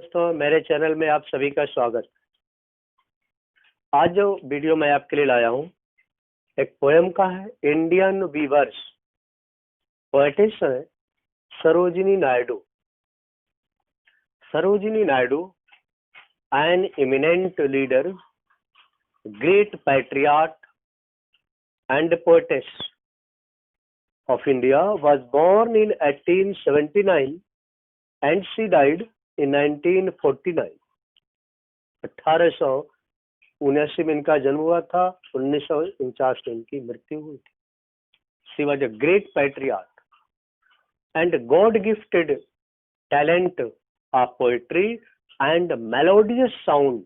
दोस्तों, मेरे चैनल में आप सभी का स्वागत। आज जो वीडियो मैं आपके लिए लाया हूँ एक पोएम का है। Indian viewers. पोएटिस है Sarojini Naidu. Sarojini Naidu, an eminent leader, great patriot and poetess of India, was born in 1879 and she died in 1949. 1879 में इनका जन्म हुआ था, 1949 में इनकी मृत्यु हुई थी। She was a great patriot and God gifted talent of poetry and melodious sound.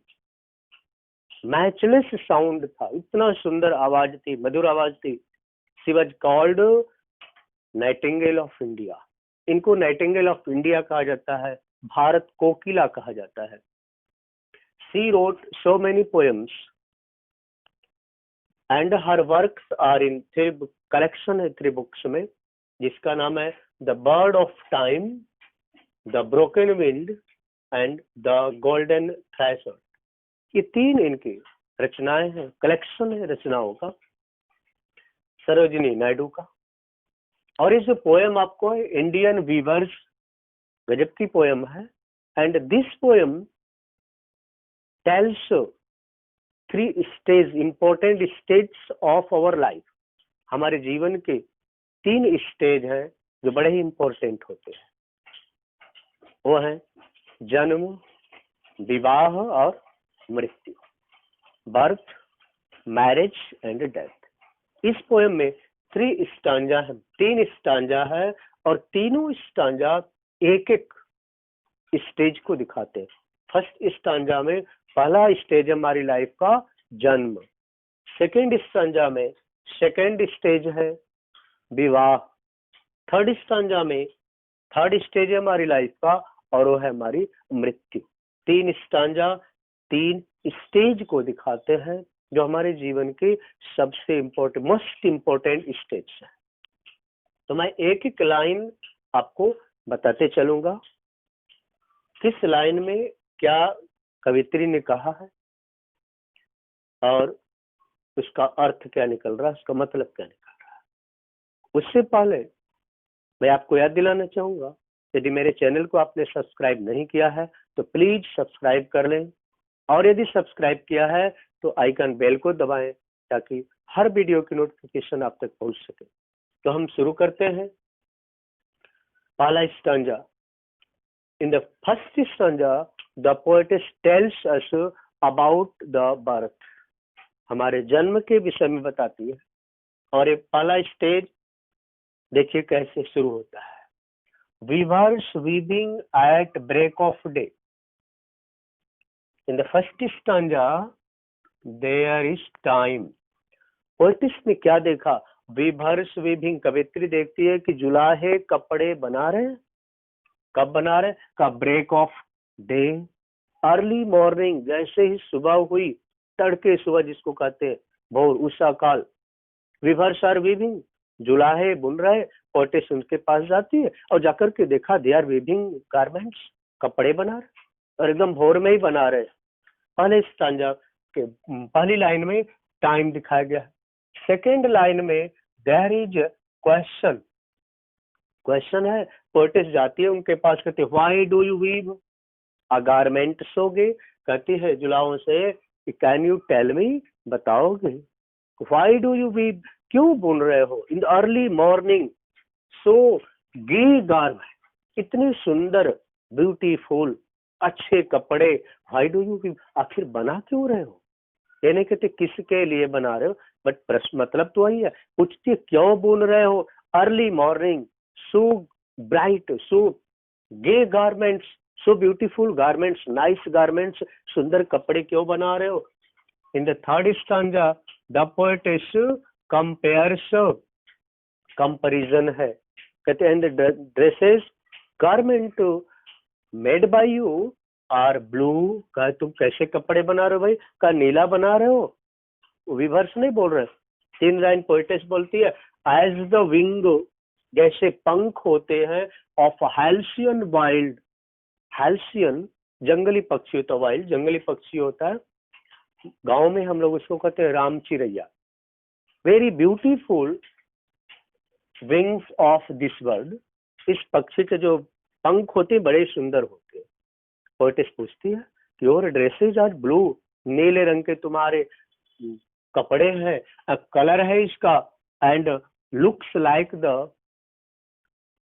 Matchless sound था, इतना सुंदर आवाज थी, मधुर आवाज थी। She was called Nightingale of India. इनको नाइटिंगेल ऑफ इंडिया कहा जाता है, भारत कोकिला कहा जाता है। She wrote so many poems and her works are in three collection है, 3 books में, जिसका नाम है the bird of time, the broken wind and the golden threshold. ये 3 इनकी रचनाएं हैं, कलेक्शन है रचनाओं का, सरोजिनी नायडू का। और ये जो पोएम आपको है इंडियन वीवर्स, गजब की पोएम है। And this poem tells 3 stage, important stage of our life. हमारे जीवन के 3 स्टेज हैं जो बड़े ही इंपॉर्टेंट होते हैं। वो है जन्म, विवाह और मृत्यु, बर्थ, मैरिज एंड डेथ। इस पोएम में 3 स्टांजा है, 3 स्टांजा है और तीनों स्टांजा एक एक स्टेज को दिखाते हैं। फर्स्ट स्टांजा में पहला स्टेज हमारी लाइफ का जन्म, सेकंड स्टांजा में सेकंड स्टेज है विवाह, थर्ड स्टांजा में थर्ड स्टेज है हमारी लाइफ का और वो है हमारी मृत्यु। 3 स्टांजा 3 स्टेज को दिखाते हैं जो हमारे जीवन के सबसे इम्पोर्टेंट, मोस्ट इम्पोर्टेंट स्टेज है। तो मैं एक एक लाइन आपको बताते चलूंगा, किस लाइन में क्या कवित्री ने कहा है और उसका अर्थ क्या निकल रहा है, उसका मतलब क्या निकल रहा है। उससे पहले मैं आपको याद दिलाना चाहूंगा, यदि मेरे चैनल को आपने सब्सक्राइब नहीं किया है तो प्लीज सब्सक्राइब कर लें, और यदि सब्सक्राइब किया है तो आइकन बेल को दबाएं ताकि हर वीडियो की नोटिफिकेशन आप तक पहुंच सके। तो हम शुरू करते हैं। पहला stanza. In the first stanza the poetess tells us about the birth, हमारे जन्म के विषय में बताती है। और ये पहला स्टेज देखिए कैसे शुरू होता है। Weavers weaving at break of day. In the first stanza there is time. Poetess ने क्या देखा? वीवर्स वीविंग, कवित्री देखती है कि जुलाहे कपड़े बना रहे हैं। कब बना रहे? का break of day, early morning, जैसे ही सुबह हुई, तड़के सुबह जिसको कहते हैं भोर, उषा काल। वीवर्स आर वीविंग, जुलाहे बुन रहे। पोएटिस उनके पास जाती है और जाकर के देखा दे आर वीविंग गारमेंट्स, कपड़े बना रहे और एकदम भोर में ही बना रहे। पहले स्टांजा के पहली लाइन में टाइम दिखाया गया है। सेकेंड लाइन में देयर इज क्वेश्चन, क्वेश्चन है। पोएटिस जाती है उनके पास, कहती है why do you weave a garment. सोगे, कहती है जुलाहों से कैन यू टेल मी, बताओगे व्हाई डू यू वीव, क्यों बुन रहे हो। In the early morning so gay garment, इतने सुंदर ब्यूटीफुल अच्छे कपड़े, व्हाई डू यू वीव, आखिर बना क्यों रहे हो। ये नहीं कहते किसके लिए बना रहे हो, बट प्रश्न मतलब तो वही है, पूछती है क्यों बुन रहे हो। Early morning so bright, so gay garments, so beautiful garments, nice garments, सुंदर कपड़े क्यों बना रहे हो। In the third stanza the poetess compares, comparison है, कहते हैं the dresses garment made by you are blue, कहा तुम कैसे कपड़े बना रहे हो भाई, का नीला बना रहे हो। वीवर्स नहीं बोल रहे। 3 लाइन पोएटिस बोलती है एज द विंग, जैसे पंख होते हैं, ऑफ हाल्सियन वाइल्ड, हाल्सियन जंगली पक्षी होता है, वाइल्ड जंगली पक्षी होता है, गांव में हम लोग उसको कहते हैं राम चिरैया। Very beautiful wings of this bird, इस पक्षी के जो पंख होते हैं बड़े सुंदर होते हैं। पोएटिस पूछती है कि योर ड्रेसेज आर ब्लू, नीले रंग के तुम्हारे कपड़े हैं, कलर है इसका, and looks like the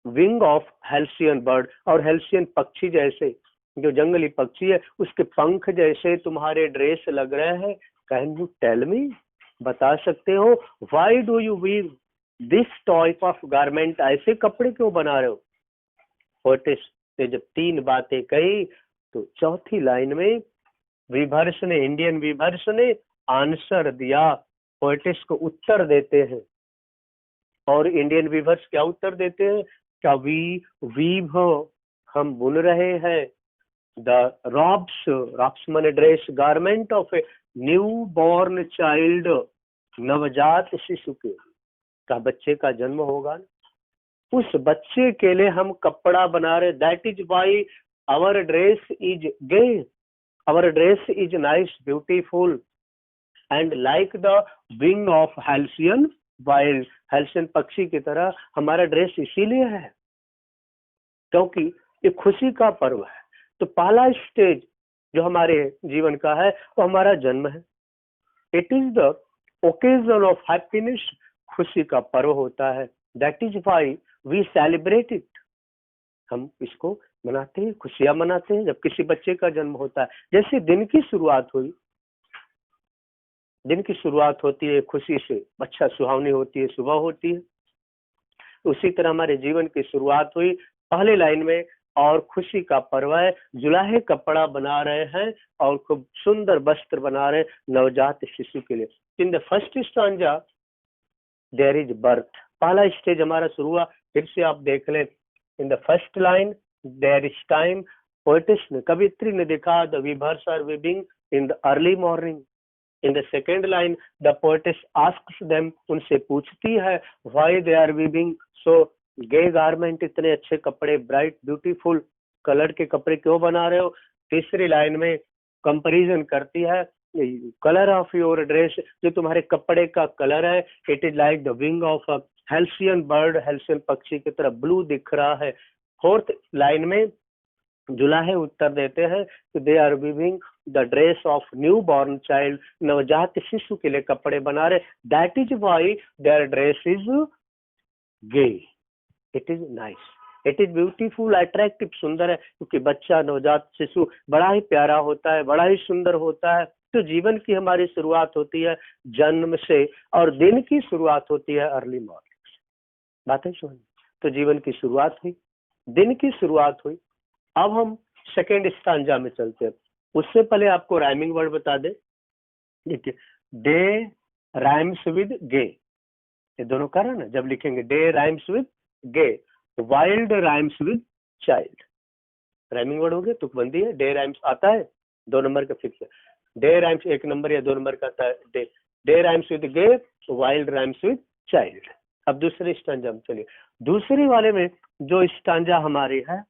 wing of halcyon bird, और हेल्सियन पक्षी जैसे, जो जंगली पक्षी है उसके पंख जैसे तुम्हारे ड्रेस लग रहे हैं। कैन यू टेल मी, बता सकते हो, why do you weave this type of garment, ऐसे कपड़े क्यों बना रहे हो। पोएटिस ने जब 3 बातें कही तो चौथी लाइन में वीवर्स ने, इंडियन वीवर्स ने आंसर दिया, पोएटिस को उत्तर देते हैं। और इंडियन वीवर्स क्या उत्तर देते हैं, क्या वी वीव, हम बुन रहे हैं, द रॉब्स, रॉब्स माने dress, garment of a new born child, नवजात शिशु के, का बच्चे का जन्म होगा, उस बच्चे के लिए हम कपड़ा बना रहे। That is why our dress is gay, our dress is nice, beautiful, and like the wing of halcyon wild, halcyon पक्षी की तरह हमारा ड्रेस इसीलिए है क्योंकि ये खुशी का पर्व है। तो पहला स्टेज जो हमारे जीवन का है वो हमारा जन्म है। It is the occasion of happiness, खुशी का पर्व होता है। That is why we celebrate it, हम इसको मनाते हैं, खुशियां मनाते हैं जब किसी बच्चे का जन्म होता है। जैसे दिन की शुरुआत हुई, दिन की शुरुआत होती है खुशी से, अच्छा सुहावनी होती है, सुबह होती है, उसी तरह हमारे जीवन की शुरुआत हुई पहले लाइन में, और खुशी का पर्व है, जुलाहे कपड़ा बना रहे हैं और खूब सुंदर वस्त्र बना रहे नवजात शिशु के लिए। In the first stanza there is birth, पहला स्टेज हमारा शुरू हुआ। फिर से आप देख लें, in the first line there is time, poetess ने, कवित्री ने देखा, the weavers are weaving in the early morning. In the second line the poetess asks them, उनसे पूछती है, why they are weaving so gay garment, इतने अच्छे कपड़े, ब्राइट ब्यूटीफुल कलर के कपड़े क्यों बना रहे हो। तीसरी लाइन में कंपैरिजन करती है, कलर ऑफ योर ड्रेस, जो तुम्हारे कपड़े का कलर है, it is like the wing of a halcyon bird, halcyon पक्षी की तरह ब्लू दिख रहा है। फोर्थ लाइन में जुलाहे उत्तर देते हैं कि they are weaving the dress of new born child, नवजात शिशु के लिए कपड़े बना रहे। That is why their dress is gay, it is nice, it is beautiful, attractive, सुंदर है, क्योंकि बच्चा, नवजात शिशु बड़ा ही प्यारा होता है, बड़ा ही सुंदर होता है। तो जीवन की हमारी शुरुआत होती है जन्म से, और दिन की शुरुआत होती है अर्ली मॉर्निंग से। बातें सुन, तो जीवन की शुरुआत हुई, दिन की शुरुआत हुई। अब हम सेकेंड स्टांजा में चलते हैं। उससे पहले आपको राइमिंग वर्ड बता दे, देखिए, डे राइम्स विद गे, ये दोनों कारण है। जब लिखेंगे day rhymes with gay, wild rhymes with child, rhyming word हो गया, तुकबंदी है। डे राइम्स आता है 2 नंबर का फिक्स है, डे राइम्स 1 नंबर या 2 नंबर का आता है। Day rhymes with gay, wild rhymes with child. अब दूसरे स्टांजा में चलिए। दूसरी वाले में जो स्टांजा हमारी है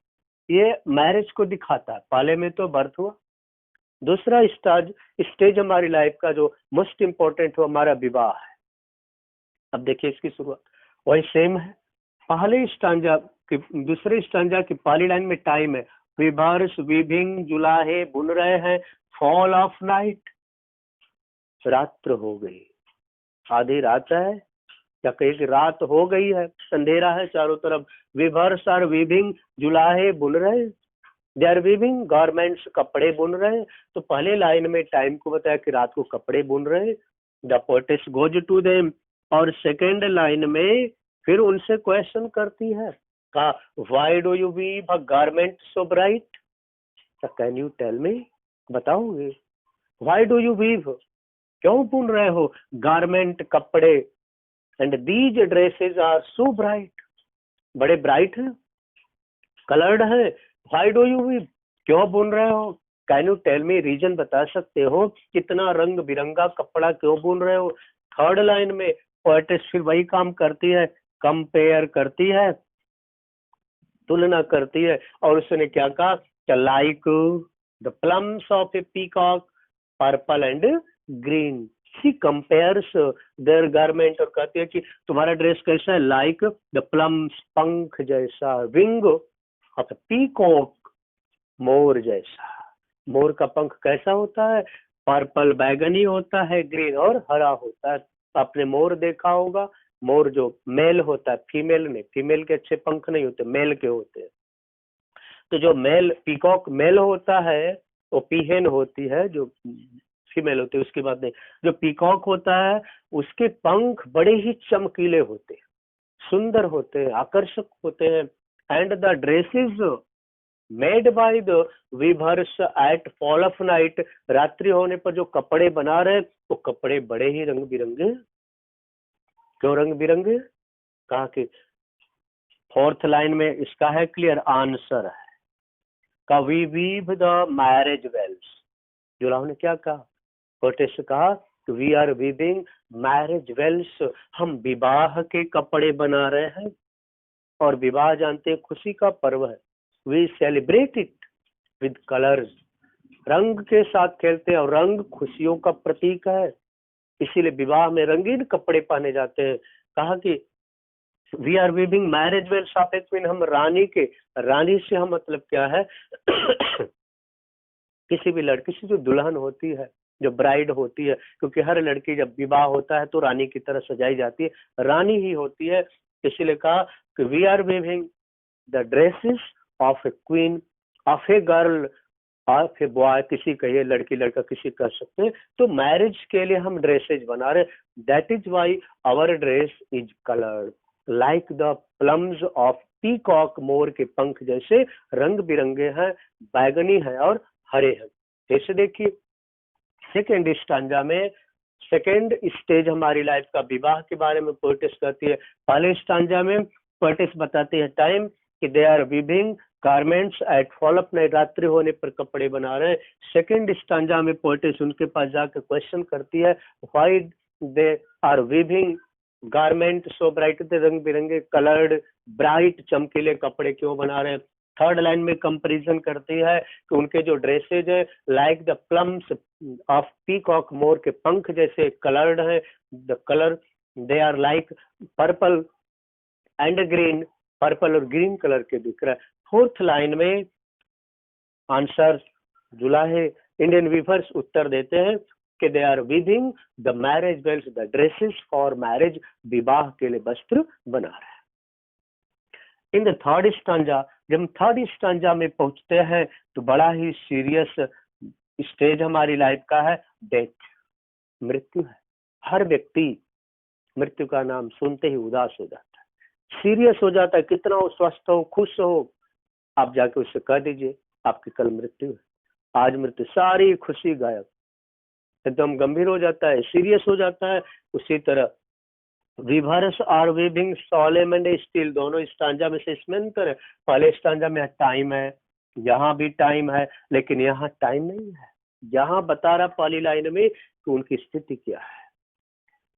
ये मैरिज को दिखाता है। पहले में तो बर्थ हुआ, दूसरा स्टेज हमारी लाइफ का जो मोस्ट इम्पोर्टेंट हो हमारा विवाह है। अब देखिए इसकी शुरुआत वही सेम है। पहले स्टांजा की, दूसरे स्टांजा की पहली लाइन में टाइम है, वीवर्स वीविंग, जुलाहे बुन रहे हैं, फॉल ऑफ नाइट, रात्र हो गई, आधी रात है या कहीं की रात हो गई है, अंधेरा है चारों तरफ। वीवर्स आर वीविंग, जुलाहे बुन रहे, दे आर वीविंग गारमेंट्स, कपड़े बुन रहे। तो पहले लाइन में टाइम को बताया कि रात को कपड़े बुन रहे, the poetess goes to them. और सेकेंड लाइन में फिर उनसे क्वेश्चन करती है, कहा, why do you weave a garment so bright, can you tell me, बताओगे, व्हाई डू यू वीव, क्यों बुन रहे हो गारमेंट, कपड़े, and these dresses are so bright, बड़े ब्राइट हैं, कलर्ड है, व्हाई डू यू वीव, क्यों बुन रहे हो, can you tell me, reason बता सकते हो, कितना रंग बिरंगा कपड़ा क्यों बुन रहे हो। थर्ड लाइन में पोएटिस फिर वही काम करती है, कंपेयर करती है, तुलना करती है, और उसने क्या कहा, like the plumes of a peacock purple and green. She compares their garment, और कहती है कि तुम्हारा ड्रेस कैसा है, लाइक द प्लम्स, पंख जैसा, विंग ऑफ ए पीकॉक, मोर जैसा। मोर का पंख कैसा होता है, पर्पल बैगनी होता है, ग्रीन और हरा होता है। आपने मोर देखा होगा, मोर जो मेल होता है, फीमेल नहीं, फीमेल के अच्छे पंख नहीं होते, मेल के होते हैं। तो जो मेल पीकॉक मेल होता है वो पीहेन होती है, जो फीमेल होती है उसकी बात नहीं। जो पीकॉक होता है उसके पंख बड़े ही चमकीले होते हैं, सुंदर होते हैं, आकर्षक होते हैं। And the dresses made by the weavers at fall of night, रात्रि होने पर जो कपड़े बना रहे वो कपड़े बड़े ही रंग बिरंगे। क्यों रंग बिरंगे, कहा कि फोर्थ लाइन में इसका है क्लियर आंसर है का we weave the marriage veils. जुलाह ने क्या कहा, पोएटिस ने कहा we are weaving marriage veils, हम विवाह के कपड़े बना रहे हैं। और विवाह जानते हैं खुशी का पर्व है। We celebrate it with colours, रंग के साथ खेलते हैं, और रंग खुशियों का प्रतीक है, इसीलिए विवाह में रंगीन कपड़े पहने जाते हैं। कहा कि we are weaving marriage veils of a queen, हम रानी के, रानी से हम मतलब क्या है किसी भी लड़की से जो दुल्हन होती है, जो ब्राइड होती है, क्योंकि हर लड़की जब विवाह होता है तो रानी की तरह सजाई जाती है, रानी ही होती है। इसीलिए कहा कि we are weaving the dresses of a queen, of a girl, of a boy, किसी कहिए लड़की लड़का किसी कह सकते हैं। तो मैरिज के लिए हम ड्रेसेज बना रहे, that is why our dress is coloured like the plumes of peacock, मोर के पंख जैसे रंग बिरंगे हैं, बैगनी है और हरे हैं। जैसे देखिए सेकेंड स्टांजा में, सेकेंड स्टेज हमारी लाइफ का विवाह के बारे में पोएटिस कहती है। पहले स्टांजा में पोएटिस बताती है टाइम कि they are weaving garments at fall of night, रात्रि होने पर कपड़े बना रहे हैं। सेकेंड स्टांजा में पोएटिस उनके पास जाकर क्वेश्चन करती है why they are weaving garment so bright, रंग बिरंगे कलर्ड ब्राइट चमकीले कपड़े क्यों बना रहे हैं। थर्ड लाइन में कंपैरिजन करती है कि उनके जो ड्रेसेज है like the plumes of peacock, मोर के पंख जैसे कलर्ड है, the colour they are like purple and green, purple और ग्रीन कलर के दिख रहा है। फोर्थ लाइन में आंसर जुलाहे इंडियन वीवर्स उत्तर देते हैं कि they are weaving the marriage veils, the dresses for marriage, विवाह के लिए वस्त्र बना रहे हैं। इन द थर्ड स्टांजा, जब हम थर्ड स्टांजा में पहुंचते हैं तो बड़ा ही सीरियस स्टेज हमारी लाइफ का है, डेथ, मृत्यु है। हर व्यक्ति मृत्यु का नाम सुनते ही उदास हो जाता है, सीरियस हो जाता है, कितना हो स्वस्थ हो खुश हो, आप जाके उससे कह दीजिए आपकी कल मृत्यु है, आज मृत्यु, सारी खुशी गायब, एकदम गंभीर हो जाता है, सीरियस हो जाता है। उसी तरह weavers are weaving solemn and still, दोनों स्टांजा में से इसमें अंतर है। पहले स्टांजा में टाइम है, यहाँ भी टाइम है, लेकिन यहाँ टाइम नहीं है। यहाँ बता रहा पहली लाइन में कि उनकी स्थिति क्या है।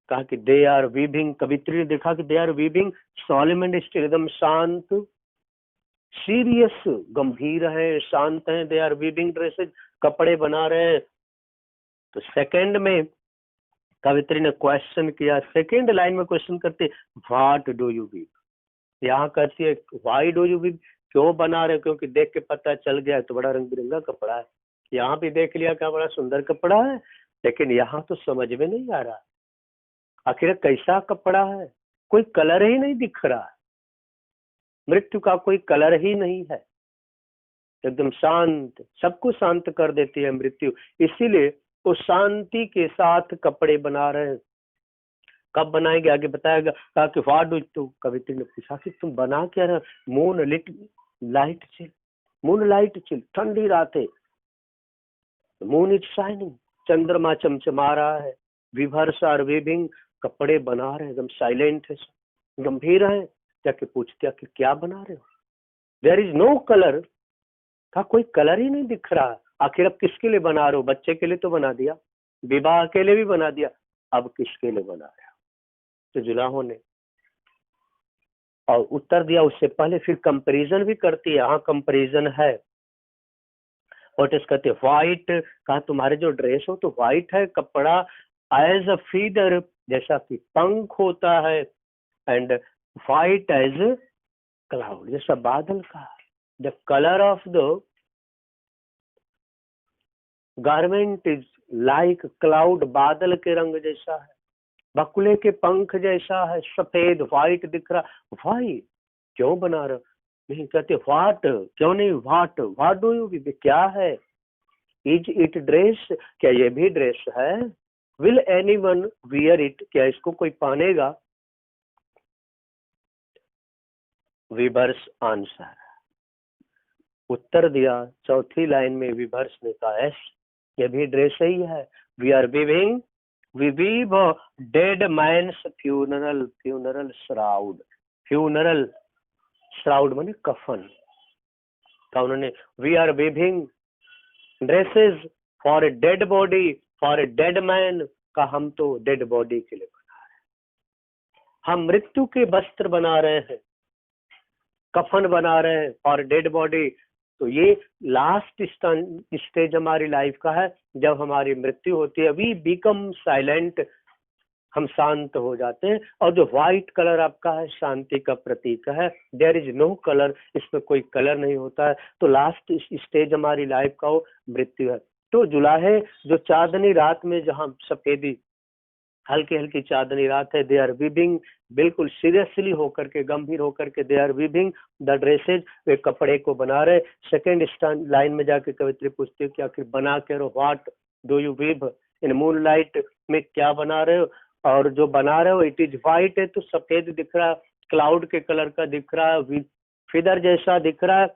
कहा कि दे आर वीविंग, कवित्री ने देखा कि they are weaving solemn and still, एकदम शांत, सीरियस, गंभीर है, शांत है। दे आर वीविंग ड्रेसेज, कपड़े बना रहे हैं। तो सेकंड में कवित्री ने क्वेश्चन किया, सेकंड लाइन में क्वेश्चन करते व्हाट डू यू वीव, यहाँ कहती है व्हाई डू यू वीव, क्यों बना रहे हो, क्योंकि देख के पता चल गया तो बड़ा रंग बिरंगा कपड़ा है। यहाँ भी देख लिया क्या बड़ा सुंदर कपड़ा है, लेकिन यहाँ तो समझ में नहीं आ रहा आखिर कैसा कपड़ा है, कोई कलर ही नहीं दिख रहा। मृत्यु का कोई कलर ही नहीं है, एकदम शांत, सबको शांत कर देती है मृत्यु, इसीलिए वो शांति के साथ कपड़े बना रहे हैं। कब बनाएंगे आगे बताएगा। कहा कि व्हाट डू, तो कवित्री ने पूछा कि तुम बना क्या रहे, moonlit light chill, moonlight chill, ठंडी रात है, मून इज शाइनिंग, चंद्रमा चमचमा रहा है, वीवर्स आर वीविंग, कपड़े बना रहे हैं, एकदम साइलेंट है, गंभीर है। जाके पूछते कि क्या बना रहे हो, देयर इज नो कलर, का कोई कलर ही नहीं दिख रहा। आखिर अब किसके लिए बना रहे हो, बच्चे के लिए तो बना दिया, विवाह के लिए भी बना दिया, अब किसके लिए बना रहे हो। तो जुलाहों ने और उत्तर दिया, उससे पहले फिर कंपैरिजन भी करती है। हाँ कंपैरिजन है, ओटिस कहते व्हाइट, कहा तुम्हारे जो ड्रेस हो तो व्हाइट है कपड़ा, एज अ फीदर, जैसा कि पंख होता है, एंड व्हाइट एज क्लाउड, जैसा बादल का। The colour of the garment is like cloud, बादल के रंग जैसा है, बकुले के पंख जैसा है, सफेद व्हाइट दिख रहा। व्हाइट क्यों बना रहे हो? नहीं कहते व्हाट, क्यों नहीं, व्हाट डू यू, क्या है? इज इट ड्रेस, क्या ये भी ड्रेस है? Will any one wear it, क्या इसको कोई पहनेगा? विभर्स आंसर, उत्तर दिया चौथी लाइन में विभर्स ने कहा यस, ये भी ड्रेस ही है। We are weaving, we weave dead man's funeral, funeral shroud, funeral shroud माने कफन का। उन्होंने we are weaving dresses for a dead body, for a dead man का, हम तो डेड बॉडी के लिए बना रहे हैं, हम मृत्यु के वस्त्र बना रहे हैं, कफन बना रहे हैं फॉर डेड बॉडी। तो ये लास्ट स्टेज हमारी लाइफ का है, जब हमारी मृत्यु होती है, वी बिकम साइलेंट, हम शांत हो जाते हैं। और जो व्हाइट कलर आपका है शांति का प्रतीक है, देयर इज नो कलर, इसमें कोई कलर नहीं होता है। तो लास्ट स्टेज हमारी लाइफ का वो मृत्यु है। तो जुलाहे जो चांदनी रात में जहाँ सफेदी, हल्की हल्की चांदनी रात है, दे आर वीविंग, बिल्कुल सीरियसली होकर के, गंभीर होकर के, they are weaving the dresses, वे कपड़े को बना रहे। सेकेंड लाइन में जाके कवित्री पूछती है कि आखिर बना के रहो, what do you weave in moonlight, में क्या बना रहे हो? और जो बना रहे हो इट इज व्हाइट है, तो सफेद दिख रहा है, क्लाउड के कलर का दिख रहा है, फिदर जैसा दिख रहा है,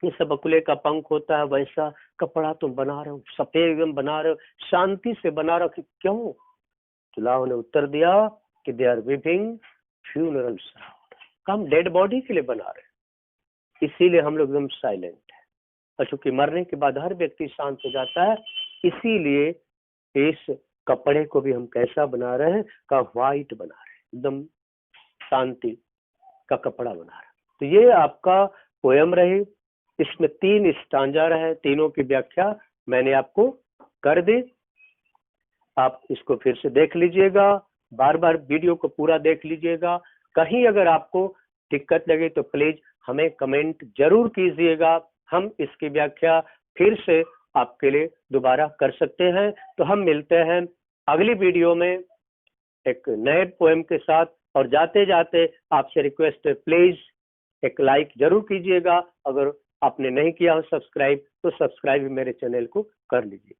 जैसे बकुले का पंख होता है वैसा कपड़ा तुम बना रहे हो, सफेद एकदम बना रहे हो, शांति से बना रहे हो। क्यों? जुलाह ने उत्तर दिया कि they are weaving funeral shroud, हम डेड बॉडी के लिए बना रहे हैं, इसीलिए हम लोग एकदम साइलेंट है। और चूंकि मरने के बाद हर व्यक्ति शांत हो जाता है, इसीलिए इस कपड़े को भी हम कैसा बना रहे हैं, का व्हाइट बना रहे हैं, एकदम शांति का कपड़ा बना रहे हैं। तो ये आपका पोयम रही, इसमें 3 स्टांजा रहे, तीनों की व्याख्या मैंने आपको कर दी। आप इसको फिर से देख लीजिएगा, बार बार वीडियो को पूरा देख लीजिएगा। कहीं अगर आपको दिक्कत लगे तो प्लीज हमें कमेंट जरूर कीजिएगा, हम इसकी व्याख्या फिर से आपके लिए दोबारा कर सकते हैं। तो हम मिलते हैं अगली वीडियो में एक नए पोएम के साथ। और जाते जाते आपसे रिक्वेस्ट है, प्लीज एक लाइक जरूर कीजिएगा, अगर आपने नहीं किया हो सब्सक्राइब तो सब्सक्राइब मेरे चैनल को कर लीजिए।